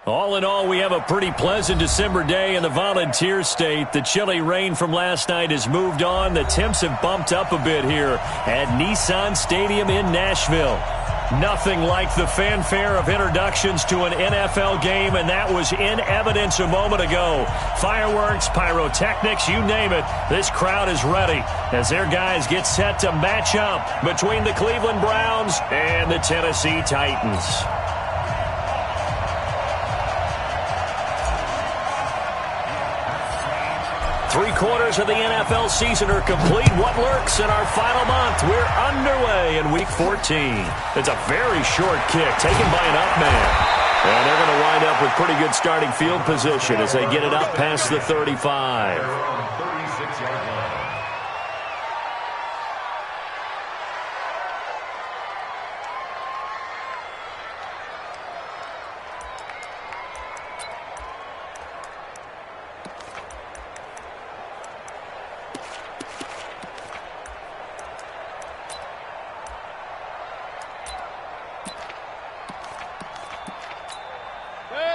All in all, we have a pretty pleasant December day in the Volunteer State. The chilly rain from last night has moved on. The temps have bumped up a bit here at Nissan Stadium in Nashville. Nothing like the fanfare of introductions to an NFL game, and that was in evidence a moment ago. Fireworks, pyrotechnics, you name it. This crowd is ready as their guys get set to match up between the Cleveland Browns and the Tennessee Titans. Three-quarters of the NFL season are complete. What lurks in our final month? We're underway in Week 14. It's a very short kick taken by an up man. And they're going to wind up with pretty good starting field position as they get it up past the 35.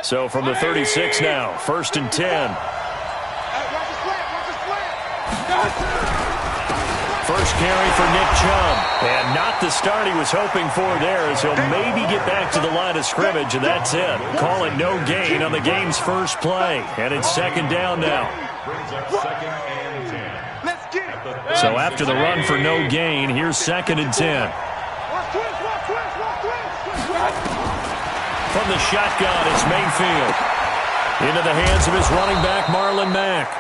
So from the 36 now, 1st and 10. First carry for Nick Chubb. And not the start he was hoping for there, as he'll maybe get back to the line of scrimmage, and that's it. Call it no gain on the game's first play. And it's 2nd down now. So after the run for no gain, here's 2nd and 10. From the shotgun, it's Mayfield. Into the hands of his running back, Marlon Mack.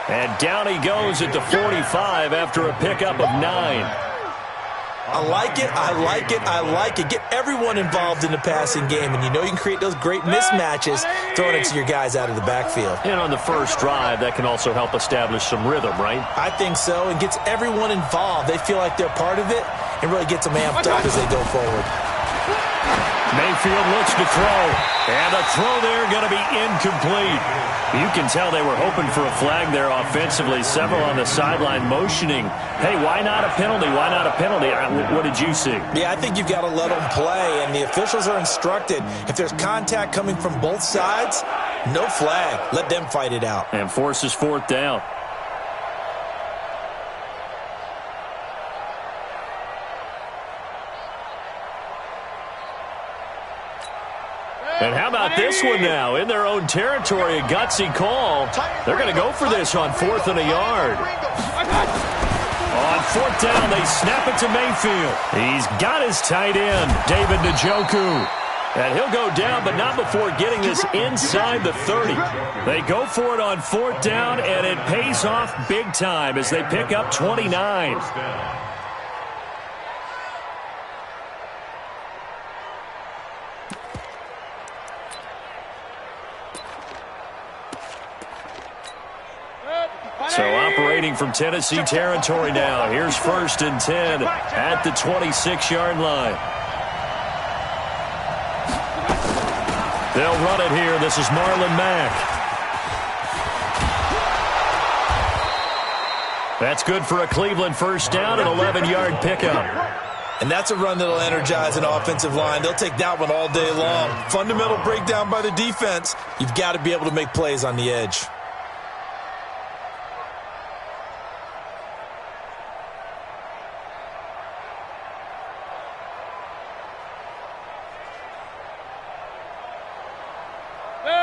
And down he goes at the 45 after a pickup of 9. I like it, I like it, I like it. Get everyone involved in the passing game, and you know you can create those great mismatches throwing it to your guys out of the backfield. And on the first drive, that can also help establish some rhythm, right? I think so, and gets everyone involved. They feel like they're part of it, and really gets them amped up as they go forward. Mayfield looks to throw, and the throw there going to be incomplete. You can tell they were hoping for a flag there offensively. Several on the sideline motioning, hey, why not a penalty? Why not a penalty? What did you see? Yeah, I think you've got to let them play, and the officials are instructed. If there's contact coming from both sides, no flag. Let them fight it out. And forces 4th down. And how about this one now? In their own territory, a gutsy call. They're going to go for this on 4th and a yard. On 4th down, they snap it to Mayfield. He's got his tight end, David Njoku. And he'll go down, but not before getting this inside the 30. They go for it on 4th down, and it pays off big time as they pick up 29. So operating from Tennessee territory now. Here's 1st and 10 at the 26-yard line. They'll run it here. This is Marlon Mack. That's good for a Cleveland first down, an 11-yard pickup. And that's a run that'll energize an offensive line. They'll take that one all day long. Fundamental breakdown by the defense. You've got to be able to make plays on the edge.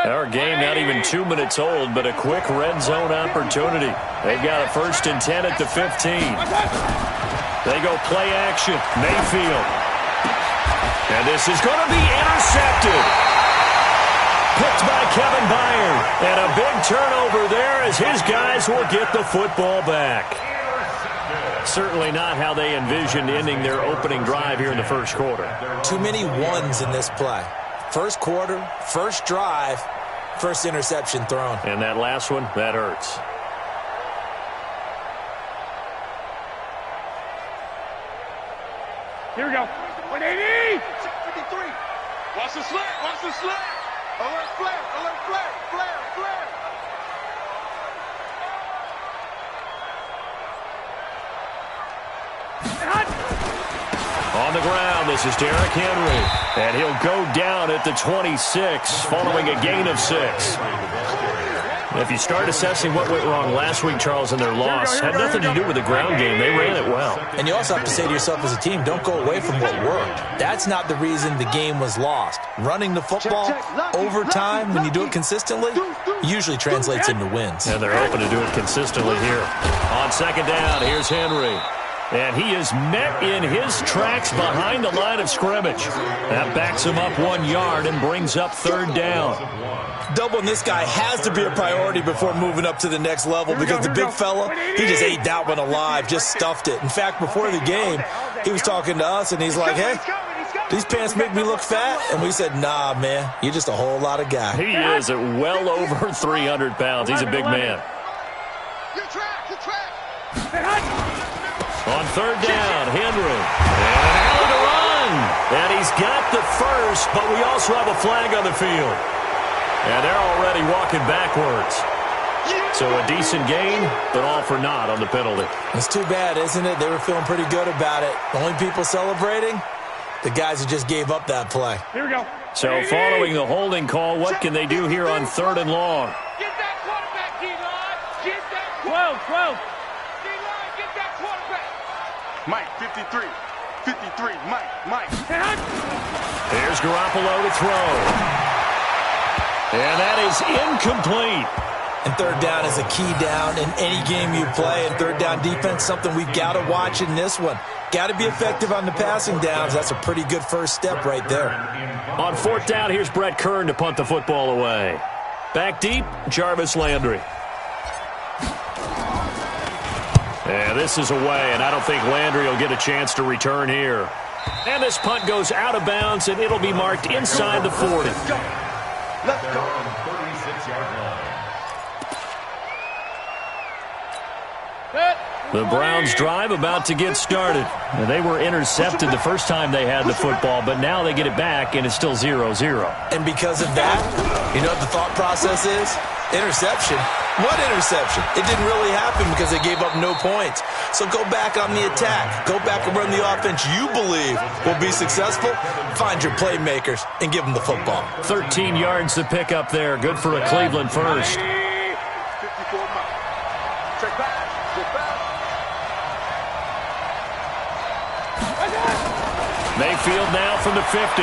Our game not even 2 minutes old, but a quick red zone opportunity. They've got a 1st and 10 at the 15. They go play action. Mayfield. And this is going to be intercepted. Picked by Kevin Byard. And a big turnover there as his guys will get the football back. Certainly not how they envisioned ending their opening drive here in the first quarter. Too many ones in this play. First quarter, first drive, first interception thrown. And that last one, that hurts. Here we go. 180! 653. Watch the slant. Watch the slant. Alert flare. Alert flare. Flare. Flare. On the ground, this is Derrick Henry. And he'll go down at at the 26 following a gain of 6. If you start assessing what went wrong last week, Charles, in their loss, had nothing to do with the ground game. They ran it well. And you also have to say to yourself as a team, don't go away from what worked. That's not the reason the game was lost. Running the football over time, when you do it consistently, usually translates into wins. And they're hoping to do it consistently here. On second down, here's Henry. And he is met in his tracks behind the line of scrimmage. That backs him up 1 yard and brings up third down. Doubling this guy has to be a priority before moving up to the next level because the big fella, he just ate that one alive, just stuffed it. In fact, before the game, he was talking to us, and he's like, hey, these pants make me look fat? And we said, nah, man, you're just a whole lot of guy. He is at well over 300 pounds. He's a big man. On third down, Henry. And an alley to run. And he's got the first, but we also have a flag on the field. And they're already walking backwards. So a decent gain, but all for naught on the penalty. It's too bad, isn't it? They were feeling pretty good about it. The only people celebrating, the guys who just gave up that play. Here we go. So following the holding call, what can they do here on third and long? Get that quarterback, D-line. Get that 12. D-line, get that quarterback. Mike, 53. 53, Mike. Here's Garoppolo to throw. And that is incomplete. And third down is a key down in any game you play. And third down defense, something we've got to watch in this one. Got to be effective on the passing downs. That's a pretty good first step right there. On fourth down, here's Brett Kern to punt the football away. Back deep, Jarvis Landry. And this is away, and I don't think Landry will get a chance to return here. And this punt goes out of bounds, and it'll be marked inside the 40. Let's go. The Browns drive about to get started. And they were intercepted the first time they had the football, but now they get it back, and it's still 0-0. And because of that, you know what the thought process is? Interception. What interception? It didn't really happen because they gave up no points. So go back on the attack. Go back and run the offense you believe will be successful. Find your playmakers and give them the football. 13 yards to pick up there. Good for a Cleveland first. 54 miles. Check back. Mayfield now from the 50.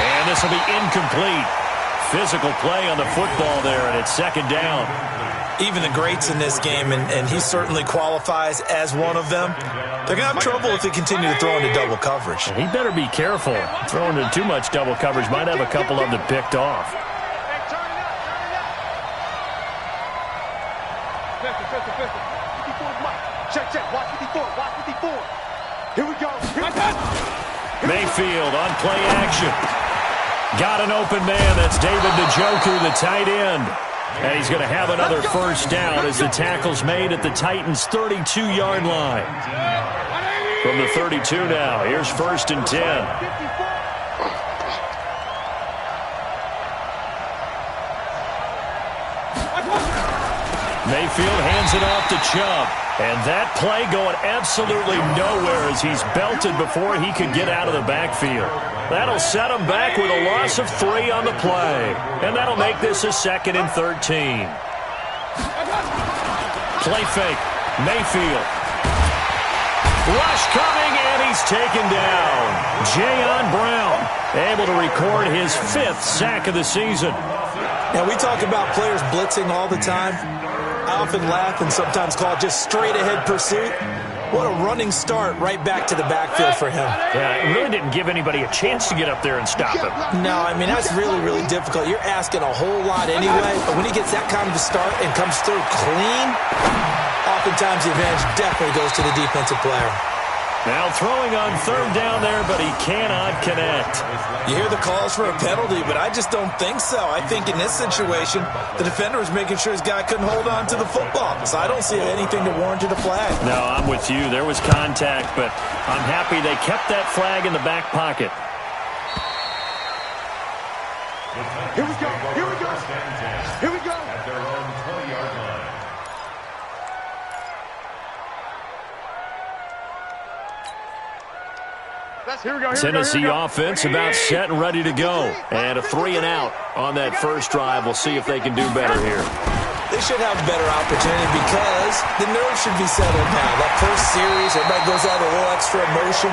And this will be incomplete. Physical play on the football there, and it's second down. Even the greats in this game, and he certainly qualifies as one of them, they're going to have trouble if they continue to throw into double coverage. He better be careful. Throwing into too much double coverage might have a couple of them picked off. Check. Watch 54. Here we go. Mayfield on play action. Got an open man. That's David Njoku, the tight end. And he's going to have another first down as the tackle's made at the Titans' 32-yard line. From the 32 now, here's first and 10. Mayfield hands it off to Chubb. And that play going absolutely nowhere as he's belted before he could get out of the backfield. That'll set him back with a loss of 3 on the play. And that'll make this a 2nd and 13. Play fake. Mayfield. Rush coming, and he's taken down. Jayon Brown able to record his 5th sack of the season. Now, we talk about players blitzing all the time. I often laugh and sometimes call it just straight-ahead pursuit. What a running start right back to the backfield for him. Yeah, it really didn't give anybody a chance to get up there and stop him. No, I mean, that's really, really difficult. You're asking a whole lot anyway, but when he gets that kind of a start and comes through clean, oftentimes the advantage definitely goes to the defensive player. Now throwing on third down there, but he cannot connect. You hear the calls for a penalty, but I just don't think so. I think in this situation, the defender was making sure his guy couldn't hold on to the football. So I don't see anything that warranted a flag. No, I'm with you. There was contact, but I'm happy they kept that flag in the back pocket. Here we go. At their own 20-yard line. Tennessee offense about set and ready to go. And a 3-and-out on that first drive. We'll see if they can do better here. They should have a better opportunity because the nerves should be settled now. That first series, everybody goes out with a little extra emotion.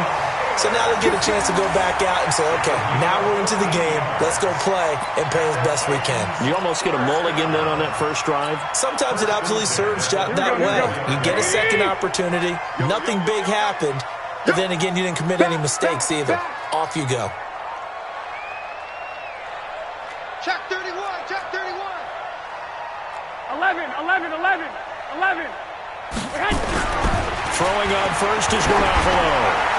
So now they get a chance to go back out and say, okay, now we're into the game. Let's go play and play as best we can. You almost get a mulligan then on that first drive? Sometimes it absolutely serves that way. You get a second opportunity. Nothing big happened. But then again, you didn't commit any mistakes either. Off you go. Check 31, check 31. 11. Throwing on first is Garoppolo.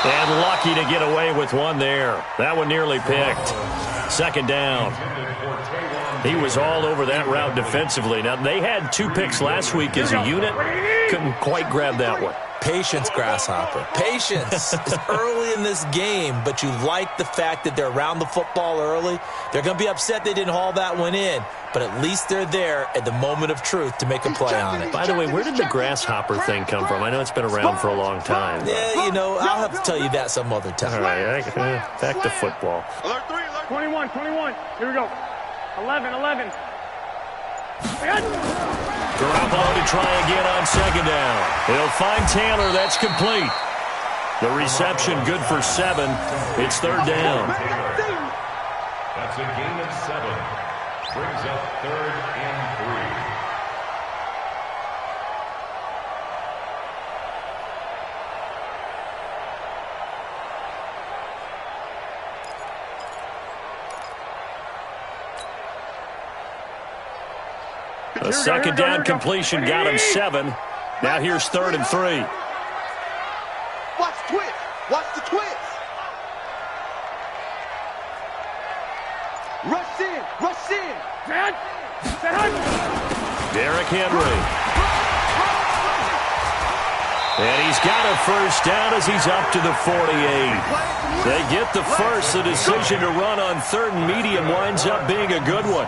And lucky to get away with one there. That one nearly picked. Second down. He was all over that route defensively. Now, they had 2 picks last week as a unit. Couldn't quite grab that one. Patience, Grasshopper. Patience. It's early in this game, but you like the fact that they're around the football early. They're going to be upset they didn't haul that one in, but at least they're there at the moment of truth to make a play on it. By the way, where did the grasshopper thing come from? I know it's been around for a long time. Yeah, you know, I'll have to tell you that some other time. All right, back to football. Alert 3, alert 21. Here we go. 11. Garoppolo to try again on second down. He'll find Taylor. That's complete. The reception good for 7. It's third down. That's a gain of 7. Brings up 3rd and 3. A second down completion got him 7. Now here's 3rd and 3. Watch twist. Watch the twist. Rush in. Derrick Henry. And he's got a first down as he's up to the 48. They get the first. The decision to run on 3rd and medium winds up being a good one.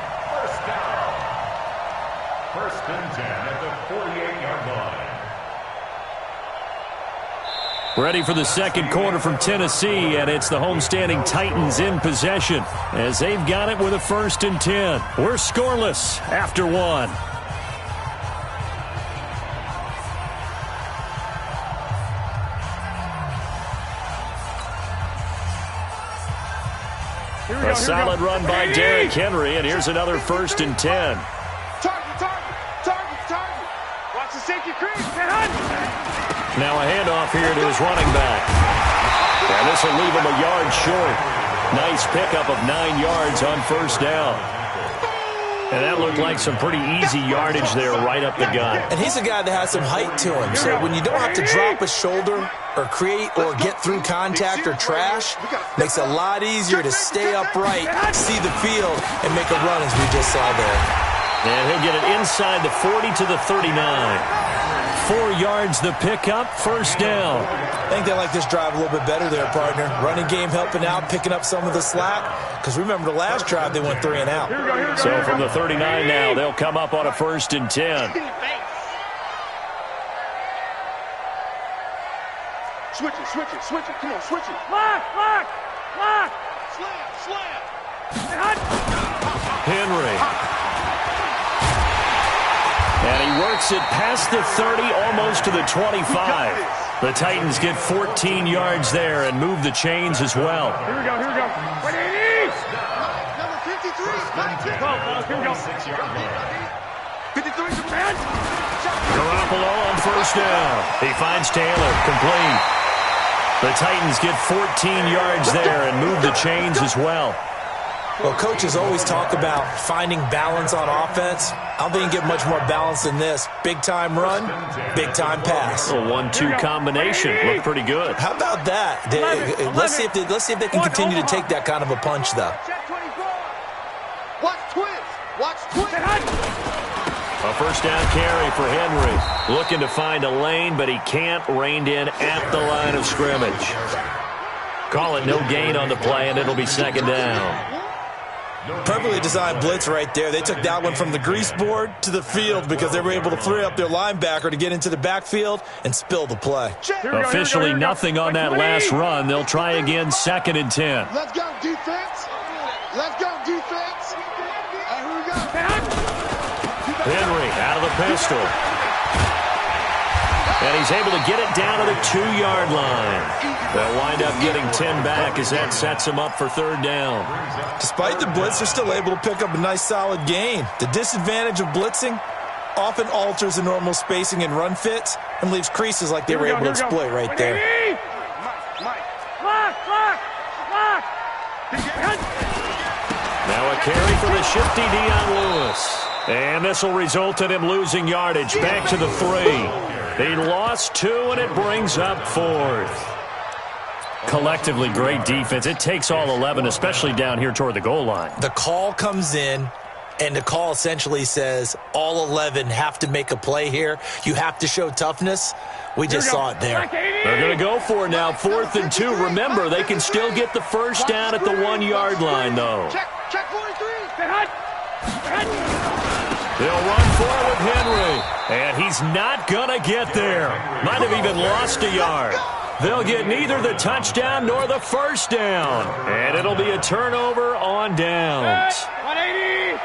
First and 10 at the 48-yard line. Ready for the second quarter from Tennessee, and it's the homestanding Titans in possession as they've got it with a 1st and 10. We're scoreless after 1. A solid run by Derrick Henry, and here's another 1st and 10. Target. Watch the safety creep. Now a handoff here to his running back. And this will leave him a yard short. Nice pickup of 9 yards on first down. And that looked like some pretty easy yardage there right up the gut. And he's a guy that has some height to him. So when you don't have to drop a shoulder or create or get through contact or trash, makes it a lot easier to stay upright, see the field, and make a run as we just saw there. And he'll get it inside the 40 to the 39. 4 yards the pickup, first down. I think they like this drive a little bit better there, partner. Running game helping out, picking up some of the slack. Because remember the last drive, they went 3 and out. So from the 39 now, they'll come up on a 1st and 10. Switch it. Come on, switch it. Lock. Slam. Henry. And he works it past the 30, almost to the 25. The Titans get 14 yards there and move the chains as well. Here we go. What it is? Number 53. Here we go. 6-yard line. 53 to man. Garoppolo on first down. He finds Taylor, complete. The Titans get 14 yards there and move the chains as well. Well, coaches always talk about finding balance on offense. I don't think you get much more balance than this. Big-time run, big-time pass. A 1-2 combination. Looked pretty good. How about that? Let's see if they can continue to take that kind of a punch, though. Check 24. Watch twist. A first down carry for Henry. Looking to find a lane, but he can't. Reined in at the line of scrimmage. Call it no gain on the play, and it'll be second down. Perfectly designed blitz right there. They took that one from the grease board to the field because they were able to free up their linebacker to get into the backfield and spill the play. Officially nothing on that last run. They'll try again, 2nd and 10. Let's go, defense. Let's go, defense. Here we go. Henry out of the pistol. And he's able to get it down to the 2-yard line. They'll wind up getting 10 back as that sets them up for 3rd down. Despite the blitz, they're still able to pick up a nice solid gain. The disadvantage of blitzing often alters the normal spacing and run fits and leaves creases like they were able to exploit right there. Now a carry for the shifty Dion Lewis. And this will result in him losing yardage back to the 3. He lost 2, and it brings up 4th. Collectively, great defense. It takes all 11, especially down here toward the goal line. The call comes in, and the call essentially says all 11 have to make a play here. You have to show toughness. We just saw it there. They're going to go for it now, 4th and 2. Remember, they can still get the first down at the 1-yard line, though. Check 43. They'll run for it with Henry. And he's not going to get there. Might have even lost a yard. They'll get neither the touchdown nor the first down. And it'll be a turnover on downs. 180.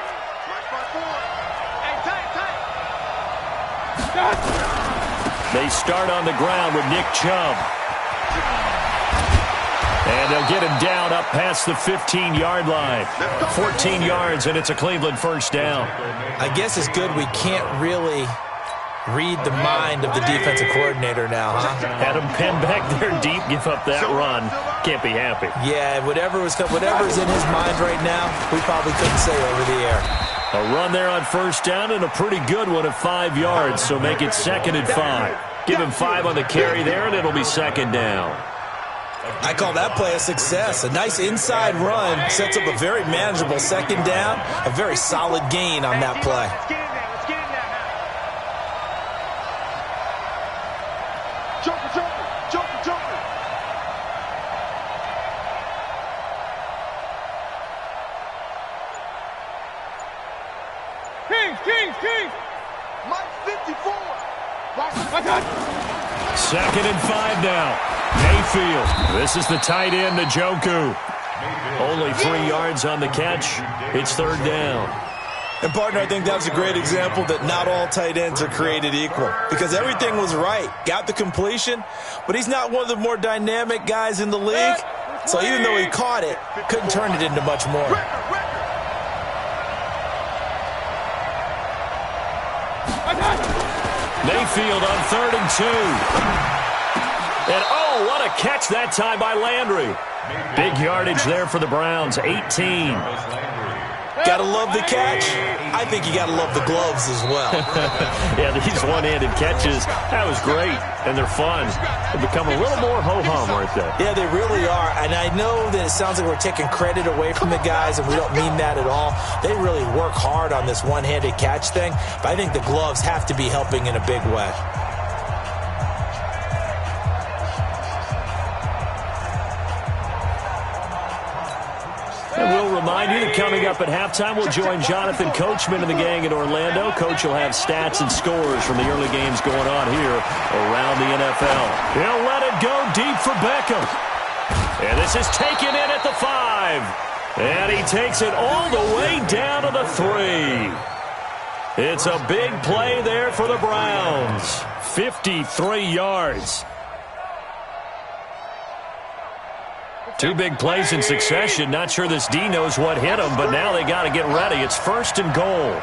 They start on the ground with Nick Chubb. And they'll get him down up past the 15-yard line. 14 yards, and it's a Cleveland first down. I guess it's good we can't really read the mind of the defensive coordinator now, huh? Had him pinned back there deep, give up that run. Can't be happy. Yeah, whatever's in his mind right now, we probably couldn't say over the air. A run there on first down and a pretty good one of 5 yards, so make it 2nd and 5. Give him 5 on the carry there, and it'll be 2nd down. I call that play a success. A nice inside run sets up a very manageable 2nd down, a very solid gain on that play. Kings. Mike 54. 2nd and 5 now. Mayfield. This is the tight end, Njoku. Only 3 yards on the catch. It's 3rd down. And, partner, I think that's a great example that not all tight ends are created equal because everything was right. Got the completion, but he's not one of the more dynamic guys in the league. So even though he caught it, couldn't turn it into much more. Mayfield on 3rd and 2. And, oh, what a catch that time by Landry. Big yardage there for the Browns, 18. Gotta love the catch. I think you gotta love the gloves as well. Yeah, these one-handed catches, that was great, and they're fun. They become a little more ho-hum, aren't they? Yeah, they really are, and I know that it sounds like we're taking credit away from the guys, and we don't mean that at all. They really work hard on this one-handed catch thing, but I think the gloves have to be helping in a big way. And we'll remind you that coming up at halftime, we'll join Jonathan Coachman and the gang in Orlando. Coach will have stats and scores from the early games going on here around the NFL. He'll let it go deep for Beckham. And this is taken in at the 5. And he takes it all the way down to the 3. It's a big play there for the Browns. 53 yards. 2 big plays in succession. Not sure this D knows what hit him, but now they got to get ready. It's 1st and goal.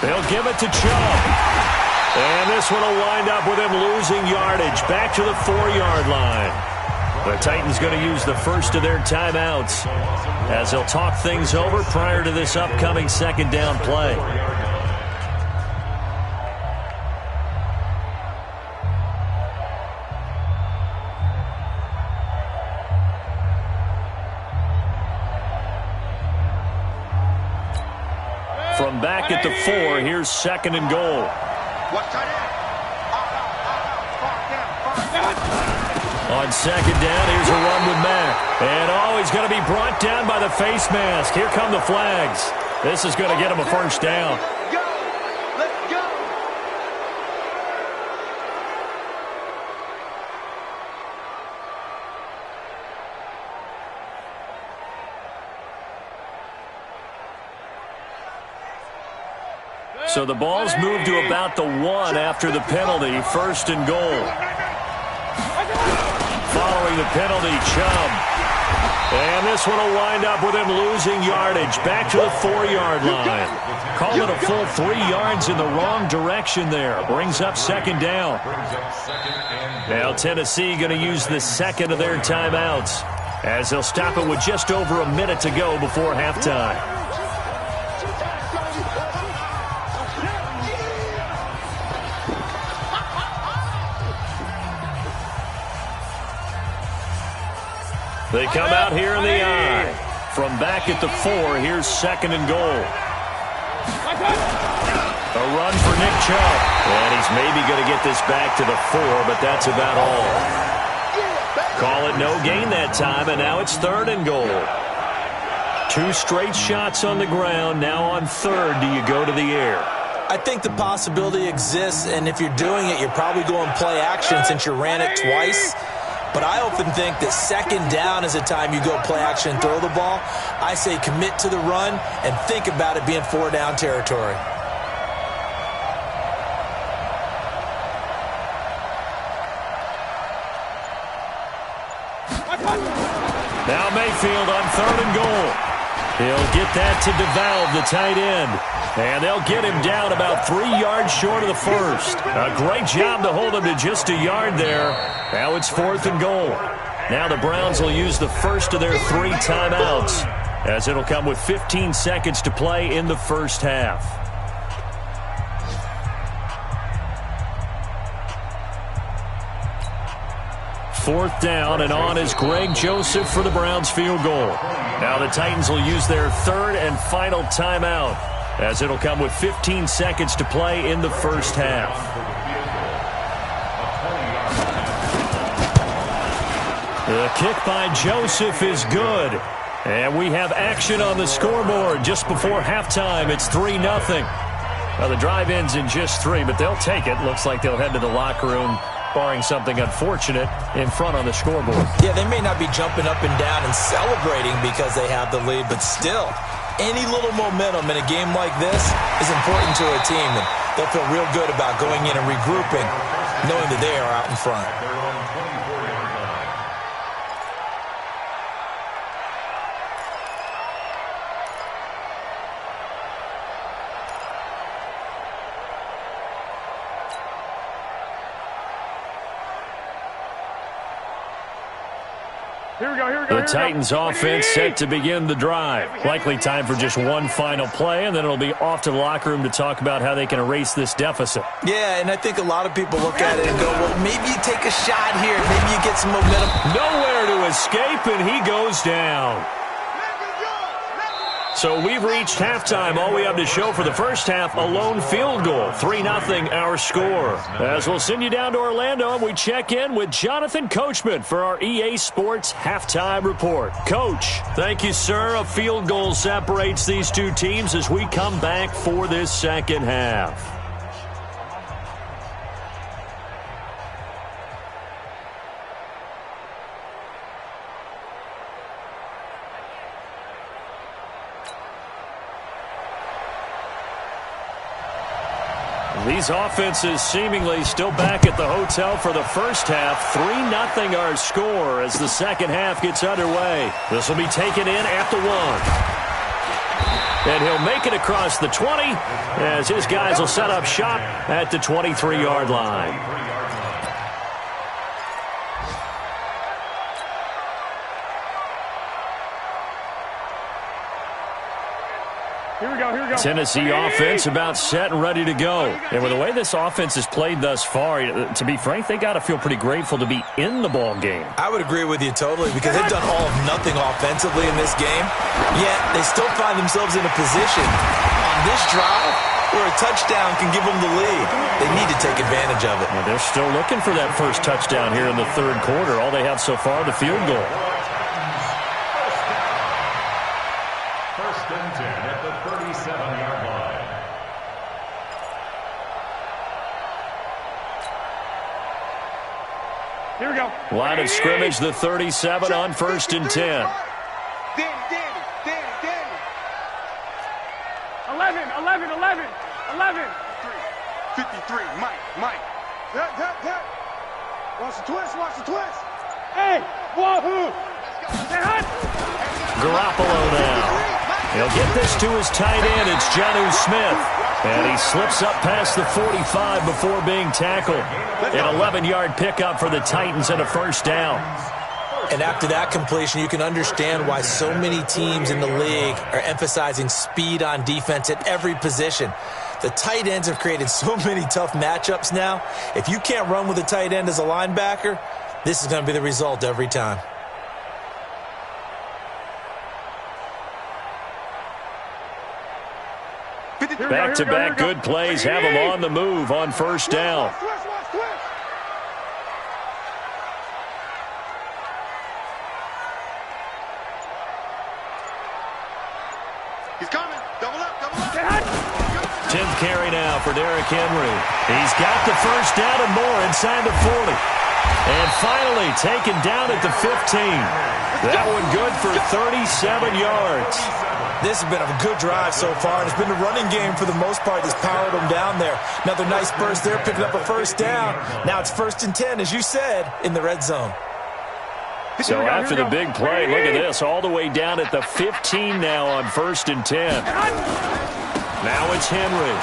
They'll give it to Chubb. And this one will wind up with him losing yardage back to the 4-yard line. The Titans going to use the first of their timeouts as they'll talk things over prior to this upcoming 2nd down play. From back at the 4, here's 2nd and goal. What's tight end? On 2nd down, here's a run with Mack. And he's going to be brought down by the face mask. Here come the flags. This is going to get him a first down. Let's go. So the ball's moved to about the 1 after the penalty. 1st and goal. Following the penalty, Chubb. And this one will wind up with him losing yardage. Back to the 4-yard line. Call it a full 3 yards in the wrong direction there. Brings up 2nd down. Now Tennessee going to use the 2nd of their timeouts, as they'll stop it with just over a minute to go before halftime. They come out here in the I. From back at the 4, here's 2nd and goal. A run for Nick Chubb. And he's maybe going to get this back to the 4, but that's about all. Call it no gain that time, and now it's 3rd and goal. 2 straight shots on the ground. Now on 3rd, do you go to the air? I think the possibility exists, and if you're doing it, you're probably going play action since you ran it twice. But I often think that 2nd down is a time you go play action and throw the ball. I say commit to the run and think about it being 4-down territory. Now Mayfield on 3rd and goal. He'll get that to DeValve, the tight end. And they'll get him down about 3 yards short of the 1st. A great job to hold him to just a yard there. Now it's 4th and goal. Now the Browns will use the 1st of their 3 timeouts, as it'll come with 15 seconds to play in the 1st half. Fourth down, and on is Greg Joseph for the Browns field goal. Now the Titans will use their 3rd and final timeout, as it'll come with 15 seconds to play in the 1st half. The kick by Joseph is good. And we have action on the scoreboard just before halftime. It's 3-0. Now the drive ends in just 3, but they'll take it. Looks like they'll head to the locker room, barring something unfortunate, in front on the scoreboard. Yeah, they may not be jumping up and down and celebrating because they have the lead, but still, any little momentum in a game like this is important to a team, and they'll feel real good about going in and regrouping, knowing that they are out in front. The Titans offense set to begin the drive. Likely time for just one final play, and then it'll be off to the locker room to talk about how they can erase this deficit. Yeah, and I think a lot of people look at it and go, well, maybe you take a shot here. Maybe you get some momentum. Nowhere to escape, and he goes down. So we've reached halftime. All we have to show for the first half, a lone field goal. 3-0 our score. As we'll send you down to Orlando, and we check in with Jonathan Coachman for our EA Sports Halftime Report. Coach, thank you, sir. A field goal separates these two teams as we come back for this second half. These offenses seemingly still back at the hotel for the first half. 3-0 our score as the second half gets underway. This will be taken in at the 1. And he'll make it across the 20 as his guys will set up shop at the 23-yard line. Here we go. Tennessee offense about set and ready to go. And with the way this offense has played thus far, to be frank, they got to feel pretty grateful to be in the ball game. I would agree with you totally because they've done all of nothing offensively in this game, yet they still find themselves in a position on this drive where a touchdown can give them the lead. They need to take advantage of it. Well, they're still looking for that first touchdown here in the third quarter. All they have so far, the field goal. First and 10 at the 37-yard line. Here we go. Line of scrimmage, the 37 on first and 10. Danny. 11. 53, Mike. Watch the twist. Hey, wahoo! Garoppolo now. He'll get this to his tight end. It's Jonnu Smith. And he slips up past the 45 before being tackled. An 11-yard pickup for the Titans and a first down. And after that completion, you can understand why so many teams in the league are emphasizing speed on defense at every position. The tight ends have created so many tough matchups now. If you can't run with a tight end as a linebacker, this is going to be the result every time. Back-to-back good plays have them on the move on first down. He's coming. Double up. 10th carry now for Derrick Henry. He's got the first down and more inside the 40. And finally taken down at the 15. That one good for 37 yards. This has been a good drive so far, and it's been the running game for the most part that's powered them down there. Another nice burst there, picking up a first down. Now it's first and 10, as you said, in the red zone. So after the big play, look at this, all the way down at the 15 now on first and 10. Now it's Henry.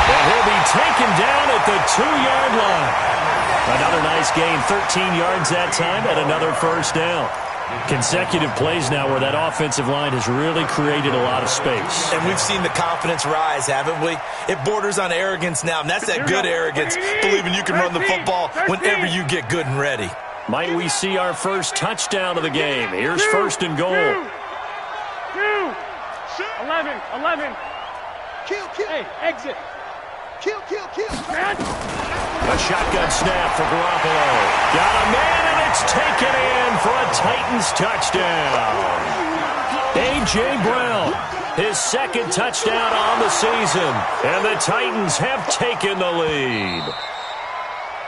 And he'll be taken down at the 2-yard line. Another nice gain, 13 yards that time, and another first down. Consecutive plays now where that offensive line has really created a lot of space. And we've seen the confidence rise, haven't we? It borders on arrogance now, and that's that good arrogance, believing you can run the football whenever you get good and ready. Might we see our first touchdown of the game? Here's first and goal. 11. Kill. Hey, exit. Kill. A shotgun snap for Garoppolo. Got a man, and it's taken in for a Titans touchdown. A.J. Brown, his second touchdown on the season. And the Titans have taken the lead.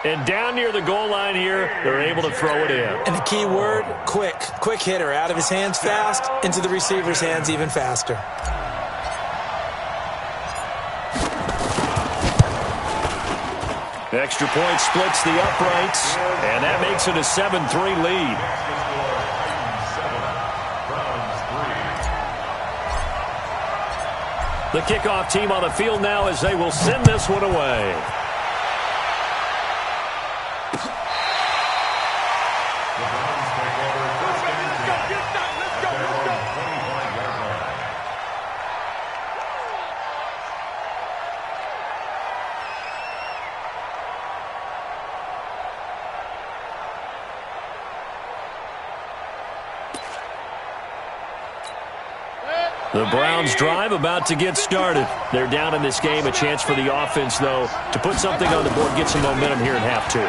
And down near the goal line here, they're able to throw it in. And the key word, quick. Quick hitter, out of his hands fast, into the receiver's hands even faster. Extra point splits the uprights, and that makes it a 7-3 lead. The kickoff team on the field now as they will send this one away. The Browns drive about to get started. They're down in this game. A chance for the offense, though, to put something on the board, get some momentum here in half two.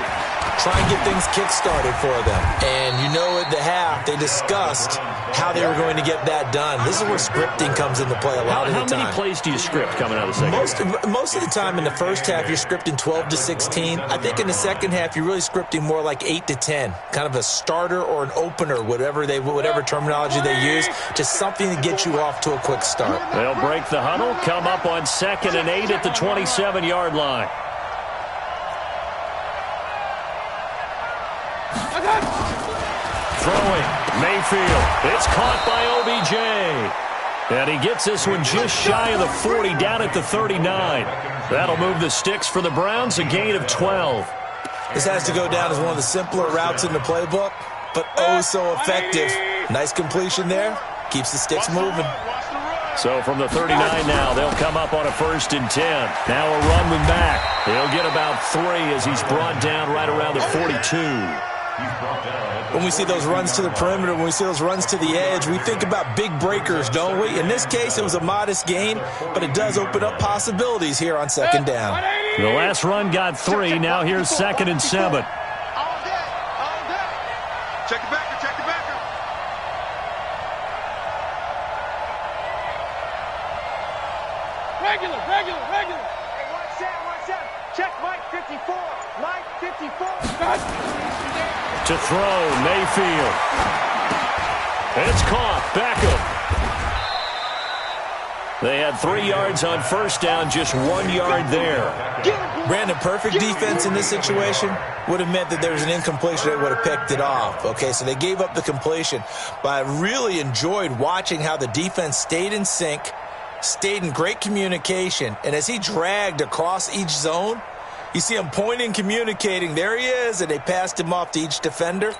Try and get things kick-started for them. And you know at the half, they discussed how they were going to get that done. This is where scripting comes into play a lot of the time. How many plays do you script coming out of the second? Most of the time in the first half, you're scripting 12 to 16. I think in the second half, you're really scripting more like 8 to 10. Kind of a starter or an opener, whatever terminology they use. Just something to get you off to a quick start. They'll break the huddle, come up on 2nd and 8 at the 27-yard line. Throwing, Mayfield. It's caught by OBJ. And he gets this one just shy of the 40, down at the 39. That'll move the sticks for the Browns, a gain of 12. This has to go down as one of the simpler routes in the playbook, but oh so effective. Nice completion there. Keeps the sticks moving. So from the 39 now, they'll come up on a 1st and 10. Now a run with Mack. He'll get about 3 as he's brought down right around the 42. When we see those runs to the perimeter, when we see those runs to the edge, we think about big breakers, don't we? In this case, it was a modest gain, but it does open up possibilities here on second down. The last run got 3. Now here's 2nd and 7. All day. Check the backer, check the backer. Regular. Hey, watch that. Check Mike 54. Mike 54. To throw, Mayfield. It's caught. Beckham. They had 3 yards on first down, just 1 yard there. Brandon, perfect defense in this situation would have meant that there was an incompletion that would have picked it off. Okay, so they gave up the completion. But I really enjoyed watching how the defense stayed in sync, stayed in great communication, and as he dragged across each zone, you see him pointing, communicating. There he is, and they passed him off to each defender.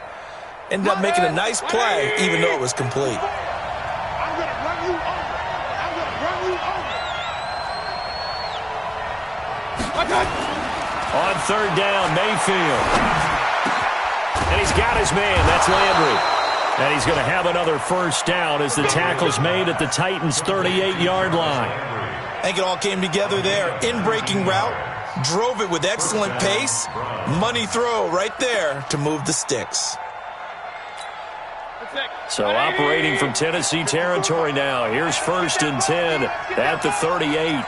Ended up making a nice play, even though it was complete. I'm going to run you over. On third down, Mayfield. And he's got his man. That's Landry. And he's going to have another first down as the tackle's made at the Titans' 38-yard line. I think it all came together there. In-breaking route. Drove it with excellent pace. Money throw right there to move the sticks. So operating from Tennessee territory now. Here's 1st and 10 at the 38.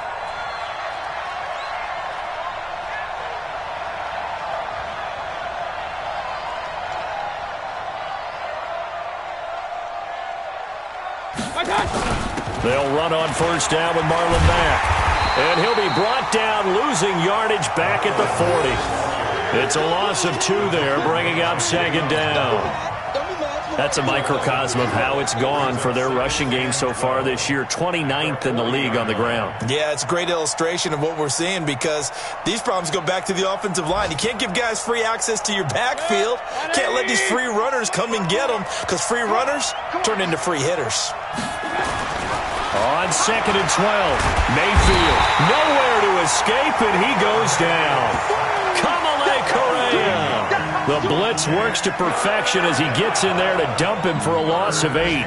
They'll run on first down with Marlon Mack. And he'll be brought down, losing yardage back at the 40. It's a loss of 2 there, bringing up 2nd down. That's a microcosm of how it's gone for their rushing game so far this year. 29th in the league on the ground. Yeah, it's a great illustration of what we're seeing because these problems go back to the offensive line. You can't give guys free access to your backfield. Can't let these free runners come and get them because free runners turn into free hitters. On 2nd and 12, Mayfield nowhere to escape, and he goes down. Kamale Correa. The blitz works to perfection as he gets in there to dump him for a loss of 8.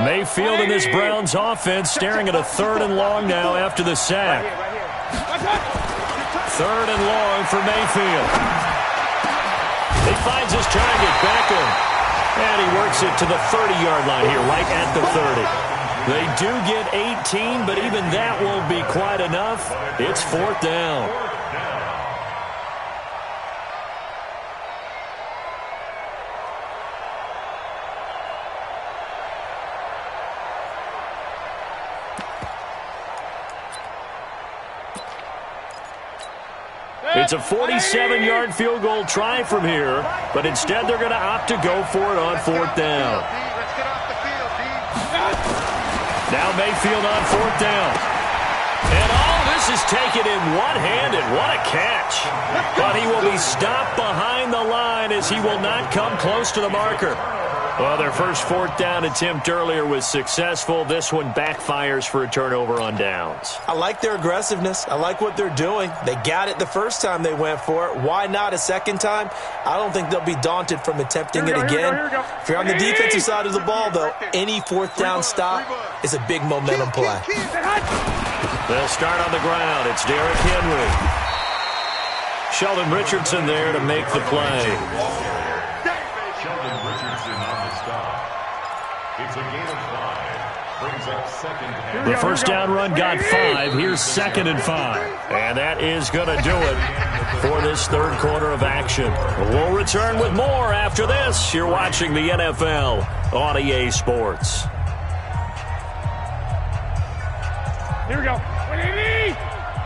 Mayfield in this Browns offense staring at a 3rd and long now after the sack. 3rd and long for Mayfield. He finds his target, Beckham. And he works it to the 30-yard line here, right at the 30. They do get 18, but even that won't be quite enough. It's 4th down. It's a 47-yard field goal try from here, but instead they're going to opt to go for it on 4th down. Now Mayfield on 4th down. And all this is taken in one-handed. What a catch. But he will be stopped behind the line as he will not come close to the marker. Well, their first 4th down attempt earlier was successful. This one backfires for a turnover on downs. I like their aggressiveness. I like what they're doing. They got it the first time they went for it. Why not a second time? I don't think they'll be daunted from attempting it again. If you're on the defensive side of the ball, though, any 4th down stop is a big momentum play. They'll start on the ground. It's Derrick Henry. Sheldon Richardson there to make the play. Sheldon Richardson on the stop. It's a gain of 5. Brings up 2nd and The first down run got 5. Here's 2nd and 5. And that is going to do it for this 3rd quarter of action. We'll return with more after this. You're watching the NFL on EA Sports. Here we go.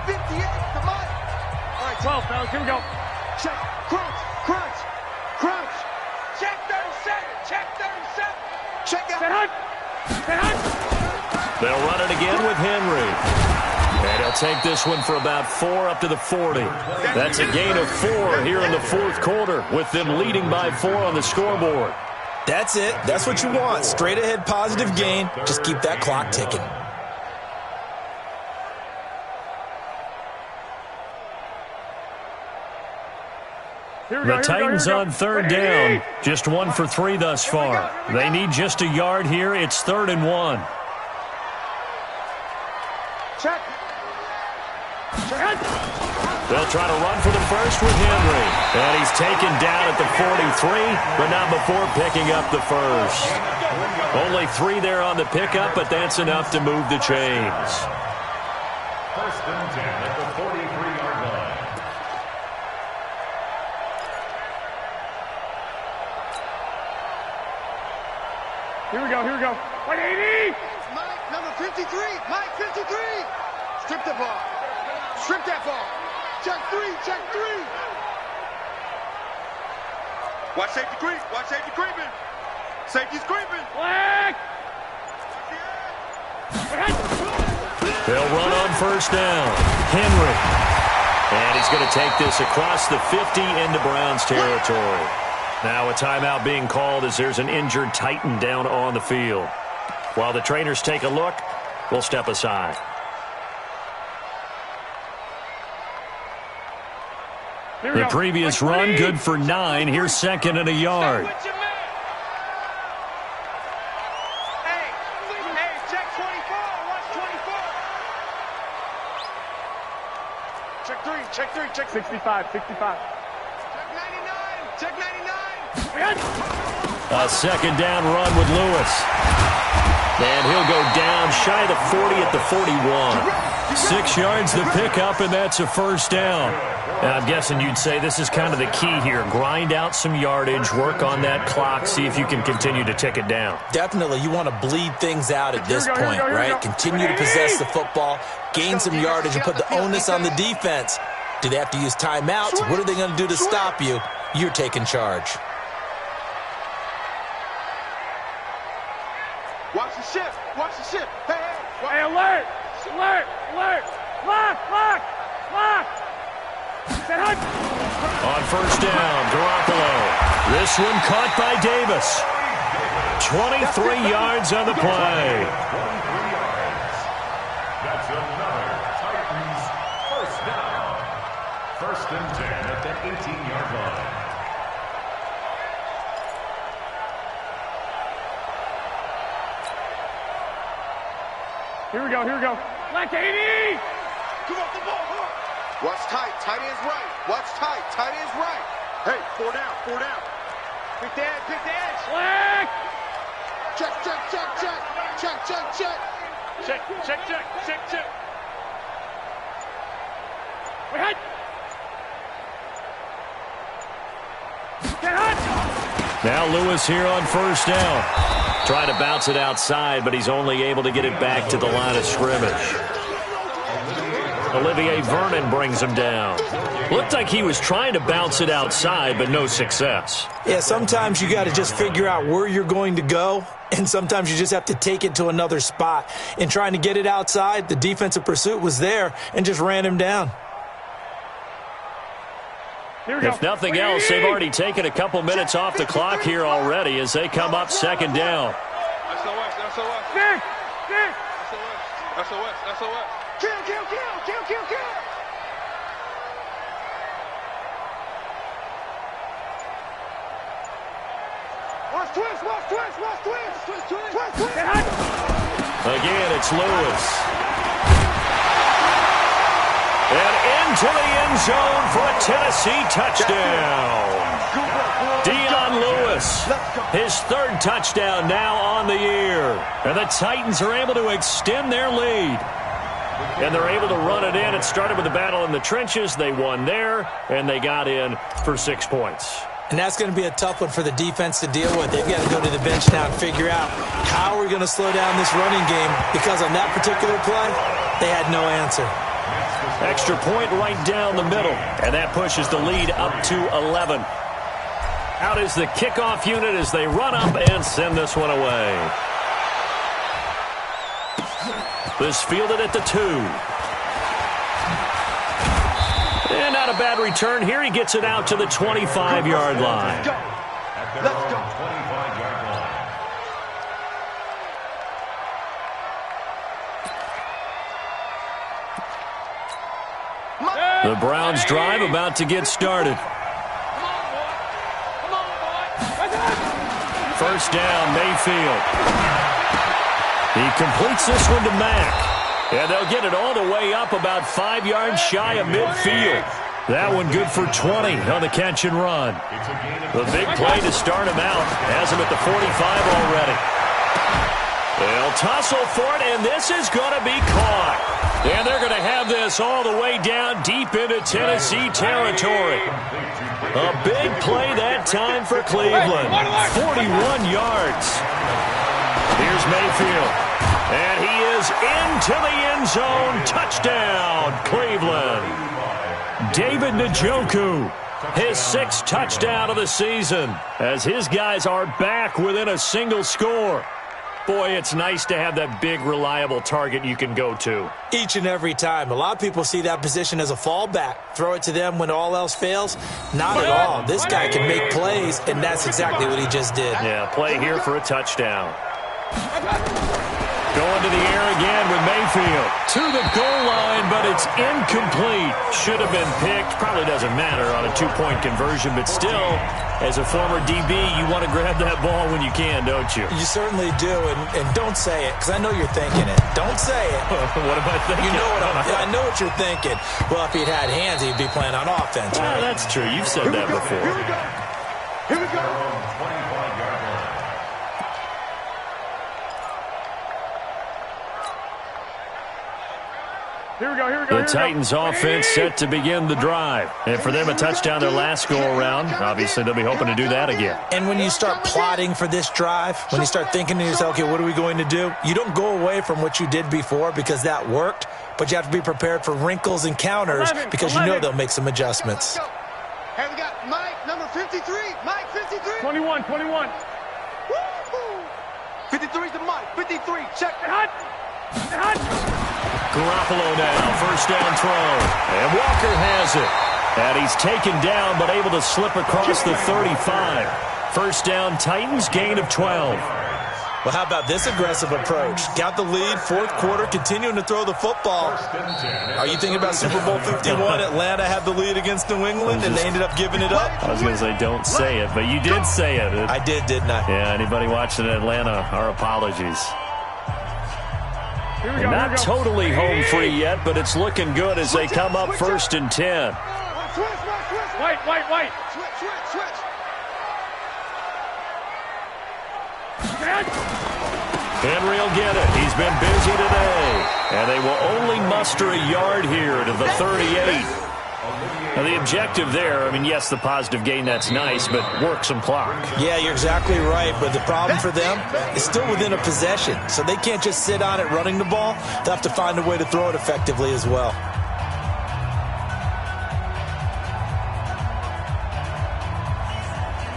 58, come on. All right, 12, fellas, here we go. check, crunch. Check 37. Check out. Set hunt. They'll run it again with Henry. And he'll take this one for about 4 up to the 40. That's a gain of 4 here in the 4th quarter with them leading by 4 on the scoreboard. That's it. That's what you want. Straight ahead positive gain. Just keep that clock ticking. The Titans on third down. Just 1 for 3 thus far. They need just a yard here. It's 3rd and 1. Check. They'll try to run for the first with Henry. And he's taken down at the 43, but not before picking up the first. Only 3 there on the pickup, but that's enough to move the chains. 1st and 10 at the 43-yard line. Here we go. 180. Mike, number 53. Mike, 53. Strip the ball. Strip that ball. Check 3. Watch safety creep. Watch safety creeping. Safety's creeping. Black. They'll run on first down. Henry. And he's going to take this across the 50 into Browns territory. Now a timeout being called as there's an injured Titan down on the field. While the trainers take a look, we'll step aside. The previous run, good for 9. Here's 2nd and a yard. Hey, check 24. Watch 24. Check 3. Check 65. Check 99. Check 99. A 2nd down run with Lewis. And he'll go down shy of the 40 at the 41. 6 yards the pickup, and that's a first down. Now, I'm guessing you'd say this is kind of the key here. Grind out some yardage, work on that clock, see if you can continue to tick it down. Definitely, you want to bleed things out at this point, right? Continue to possess the football, gain some yardage, and put the onus on the defense. Do they have to use timeouts? What are they going to do to stop you? You're taking charge. Watch the shift. Hey, alert. Lock. On first down, Garoppolo. This one caught by Davis. 23 yards on the play. 23 yards. That's another Titans first down. 1st and 10 at the 18-yard line. Here we go. Black 80. Come on, the ball. Watch tight. Tight end's right. Watch tight. Tight end's right. Hey, 4 down. Pick the edge. Black. Check. Wait. Get hot. Now Lewis here on first down. Trying to bounce it outside, but he's only able to get it back to the line of scrimmage. Olivier Vernon brings him down. Looked like he was trying to bounce it outside, but no success. Yeah, sometimes you got to just figure out where you're going to go, and sometimes you just have to take it to another spot. In trying to get it outside, the defensive pursuit was there and just ran him down. If nothing else, they've already taken a couple minutes off the clock here already as they come up 2nd down. SOS. Kill. Watch twist. Again, it's Lewis. And into the end zone for a Tennessee touchdown. Dion Lewis, his 3rd touchdown now on the year. And the Titans are able to extend their lead. And they're able to run it in. It started with a battle in the trenches. They won there, and they got in for 6 points. And that's going to be a tough one for the defense to deal with. They've got to go to the bench now and figure out how we're going to slow down this running game, because on that particular play, they had no answer. Extra point right down the middle, and that pushes the lead up to 11. Out is the kickoff unit as they run up and send this one away. This fielded at the 2. And not a bad return here. He gets it out to the 25-yard line. Let's go. 25-yard line. The Browns drive about to get started. first down, Mayfield. He completes this one to Mack. And they'll get it all the way up about 5 yards shy of midfield. That one good for 20 on the catch and run. The big play to start him out. Has him at the 45 already. They'll tussle for it, and this is going to be caught. And they're going to have this all the way down deep into Tennessee territory. A big play that time for Cleveland. 41 yards. Here's Mayfield. And he is into the end zone. Touchdown, Cleveland. David Njoku, his 6th touchdown of the season, as his guys are back within a single score. Boy, it's nice to have that big, reliable target you can go to. Each and every time. A lot of people see that position as a fallback. Throw it to them when all else fails. Not at all. This guy can make plays, and that's exactly what he just did. Yeah, play here for a touchdown. Going to the air again with Mayfield. To the goal line, but it's incomplete. Should have been picked. Probably doesn't matter on a 2-point conversion, but still, as a former DB, you want to grab that ball when you can, don't you? You certainly do, and don't say it, because I know you're thinking it. Don't say it. What am I thinking? You know I know what you're thinking. Well, if he'd had hands, he'd be playing on offense. Well, right? That's true. You've said that before. Here we go. Here we go. Here we go, here we go. The Titans offense set to begin the drive. And for them, a touchdown their last go-around. Obviously, they'll be hoping to do that again. And when you start plotting for this drive, when you start thinking to yourself, okay, what are we going to do? You don't go away from what you did before because that worked, but you have to be prepared for wrinkles and counters because you know they'll make some adjustments. Hey, we got Mike, number 53. Mike, 53. 21. 53's the Mike. 53. Check. Hut. Garoppolo now, first down throw. And Walker has it. And he's taken down, but able to slip across the 35. First down, Titans, gain of 12. Well, how about this aggressive approach? Got the lead, 4th quarter, continuing to throw the football. Are you thinking about Super Bowl 51? Atlanta had the lead against New England, and they ended up giving it up? I was going to say, don't say it, but you did say it. I did, didn't I? Yeah, anybody watching Atlanta, our apologies. Here we go, Not totally home free yet, but it's looking good as they come up 1st and 10. White. Switch. Henry will get it. He's been busy today. And they will only muster a yard here to the 38. Now, the objective there, I mean, yes, the positive gain, that's nice, but work some clock. Yeah, you're exactly right, but the problem for them is still within a possession, so they can't just sit on it running the ball. They'll have to find a way to throw it effectively as well.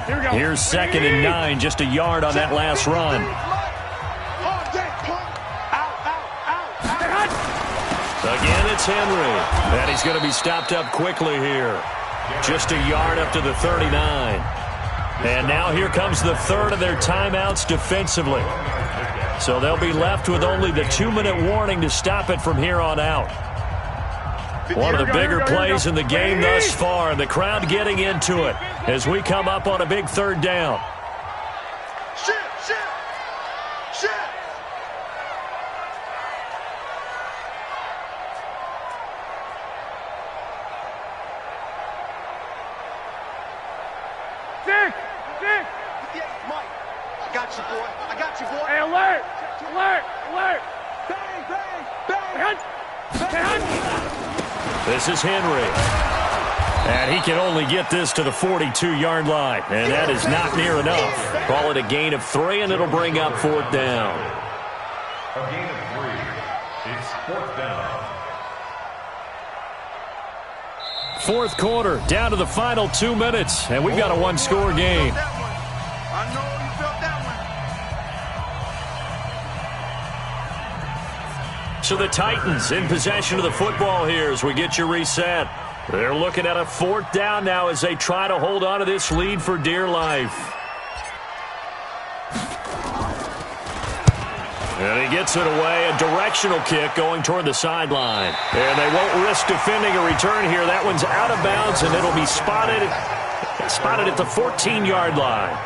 Here we go. Here's 2nd and 9, just a yard on that last run. Again, it's Henry. And he's going to be stopped up quickly here. Just a yard up to the 39. And now here comes the 3rd of their timeouts defensively. So they'll be left with only the 2-minute warning to stop it from here on out. One of the bigger plays in the game thus far, and the crowd getting into it as we come up on a big 3rd down. Shit. Dick. Yeah, Mike. I got you, boy. Hey, alert. Bang. This is Henry. And he can only get this to the 42-yard line. And that is not near enough. Call it a gain of 3, and it'll bring up 4th down. A gain of 3. It's 4th down. 4th quarter, down to the final 2 minutes, and we've got a 1-score game. I know you felt that one. So the Titans in possession of the football here as we get you reset. They're looking at a 4th down now as they try to hold on to this lead for dear life. And he gets it away, a directional kick going toward the sideline. And they won't risk defending a return here. That one's out of bounds, and it'll be spotted at the 14-yard line.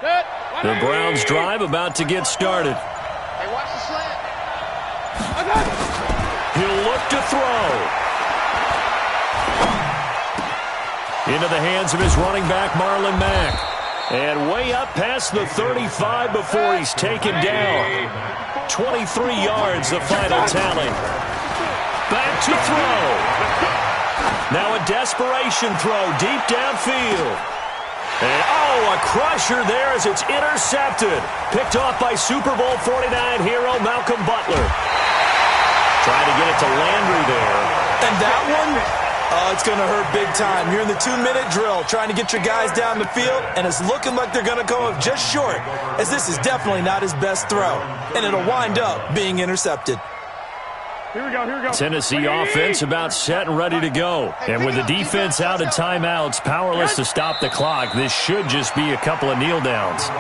The Browns drive about to get started. Hey, watch the slant. He'll look to throw. Into the hands of his running back, Marlon Mack. And way up past the 35 before he's taken down. 23 yards, the final tally. Back to throw. Now a desperation throw deep downfield. And, a crusher there as it's intercepted. Picked off by Super Bowl 49 hero Malcolm Butler. Trying to get it to Landry there. And that one, it's going to hurt big time. You're in the 2-minute drill trying to get your guys down the field, and it's looking like they're going to come up just short, as this is definitely not his best throw. And it'll wind up being intercepted. Here we go. Tennessee offense about set and ready to go. And with the defense out of timeouts, powerless to stop the clock, this should just be a couple of kneel downs. It's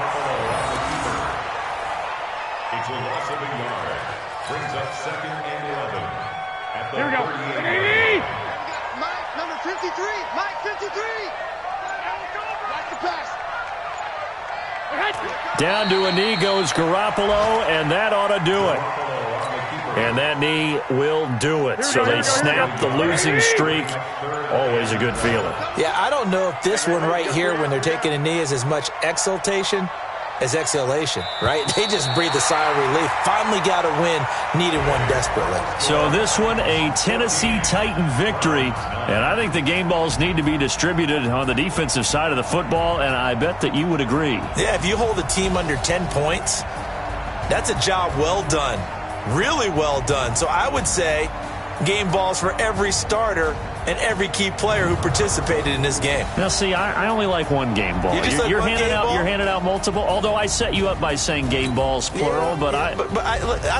a loss of a yard. Brings up 2nd and 11. At the Here we go. 38. Mike, number 53. Mike, 53. Watch the pass. Down to a knee goes Garoppolo, and that ought to do it. And that knee will do it. So they snap the losing streak. Always a good feeling. Yeah, I don't know if this one right here, when they're taking a knee, is as much exultation as exhalation, right? They just breathe a sigh of relief. Finally got a win. Needed one desperately. So this one, a Tennessee Titan victory. And I think the game balls need to be distributed on the defensive side of the football, and I bet that you would agree. Yeah, if you hold a team under 10 points, that's a job well done. Really well done. So I would say game balls for every starter and every key player who participated in this game. Now, see, I only like one game ball. You're handing out multiple. Although I set you up by saying game balls plural, but I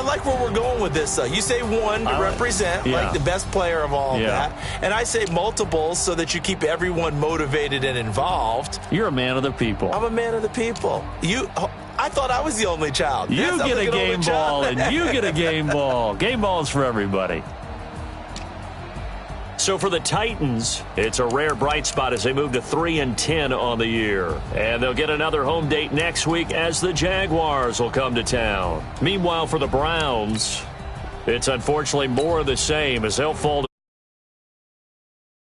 like where we're going with this. You say one to represent like the best player of all of that, and I say multiples so that you keep everyone motivated and involved. You're a man of the people. I'm a man of the people. I thought I was the only child. You get a game ball, and you get a game ball. Game balls for everybody. So for the Titans, it's a rare bright spot as they move to 3-10 on the year. And they'll get another home date next week as the Jaguars will come to town. Meanwhile, for the Browns, it's unfortunately more of the same as they'll fall to